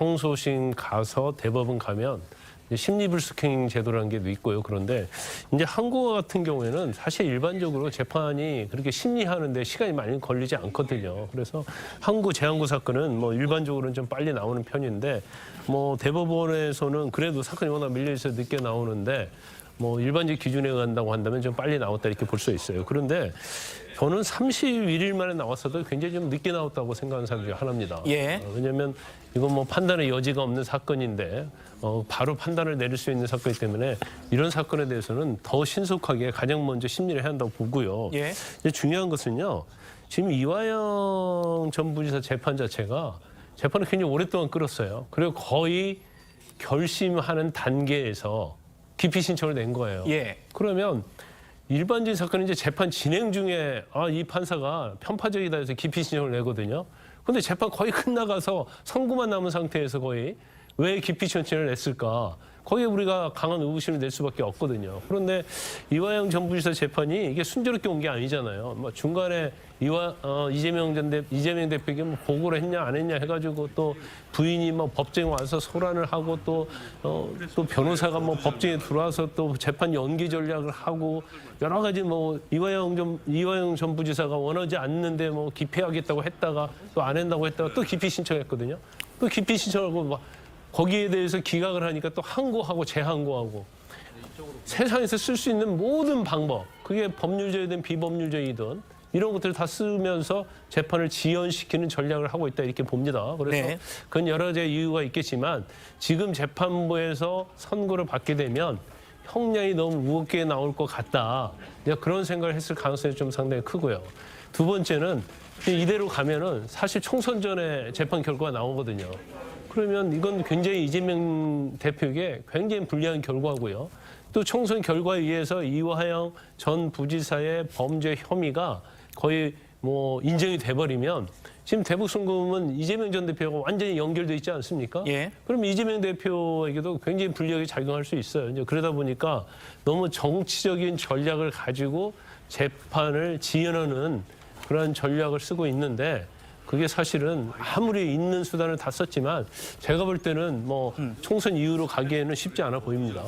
항소심 가서 대법원 가면 심리불스킹 제도라는 게 있고요. 그런데 이제 한국 같은 경우에는 사실 일반적으로 재판이 그렇게 심리하는데 시간이 많이 걸리지 않거든요. 그래서 항고, 재항고 사건은 뭐 일반적으로는 좀 빨리 나오는 편인데 뭐 대법원에서는 그래도 사건이 워낙 밀려 있어서 늦게 나오는데 뭐 일반적 기준에 간다고 한다면 좀 빨리 나왔다 이렇게 볼 수 있어요. 그런데 저는 31일 만에 나왔어도 굉장히 좀 늦게 나왔다고 생각하는 사람 중에 하나입니다. 예. 왜냐하면 이건 뭐 판단의 여지가 없는 사건인데 바로 판단을 내릴 수 있는 사건이기 때문에 이런 사건에 대해서는 더 신속하게 가장 먼저 심리를 해야 한다고 보고요. 예. 근데 중요한 것은요. 지금 이화영 전 부지사 재판 자체가 재판을 굉장히 오랫동안 끌었어요. 그리고 거의 결심하는 단계에서 기피 신청을 낸 거예요. 예. 그러면 일반적인 사건은 이제 재판 진행 중에 이 판사가 편파적이다 해서 기피 신청을 내거든요. 근데 재판 거의 끝나가서 선고만 남은 상태에서 거의 왜 기피 신청을 냈을까? 거기에 우리가 강한 의구심을 낼 수밖에 없거든요. 그런데 이화영 전 부지사 재판이 이게 순조롭게 온 게 아니잖아요. 뭐 중간에 이재명 대표에게 뭐 보고를 했냐 안 했냐 해가지고 또 부인이 뭐 법정에 와서 소란을 하고 또 변호사가 뭐 법정에 들어와서 또 재판 연기 전략을 하고 여러 가지 뭐 이화영 전 부지사가 원하지 않는데 뭐 기피하겠다고 했다가 또 안 한다고 했다가 또 기피 신청했거든요. 또 기피 신청하고 막 거기에 대해서 기각을 하니까 또 항고하고 재항고하고 세상에서 쓸 수 있는 모든 방법, 그게 법률적이든 비법률적이든 이런 것들을 다 쓰면서 재판을 지연시키는 전략을 하고 있다 이렇게 봅니다. 그래서 네. 그건 여러 가지 이유가 있겠지만 지금 재판부에서 선고를 받게 되면 형량이 너무 무겁게 나올 것 같다. 그런 생각을 했을 가능성이 좀 상당히 크고요. 두 번째는 이대로 가면은 사실 총선 전에 재판 결과가 나오거든요. 그러면 이건 굉장히 이재명 대표에게 굉장히 불리한 결과고요. 또 총선 결과에 의해서 이화영 전 부지사의 범죄 혐의가 거의 뭐 인정이 돼버리면 지금 대북송금은 이재명 전 대표가 완전히 연결돼 있지 않습니까? 예. 그럼 이재명 대표에게도 굉장히 불리하게 작용할 수 있어요. 이제 그러다 보니까 너무 정치적인 전략을 가지고 재판을 지연하는 그런 전략을 쓰고 있는데 그게 사실은 아무리 있는 수단을 다 썼지만 제가 볼 때는 뭐 총선 이후로 가기에는 쉽지 않아 보입니다.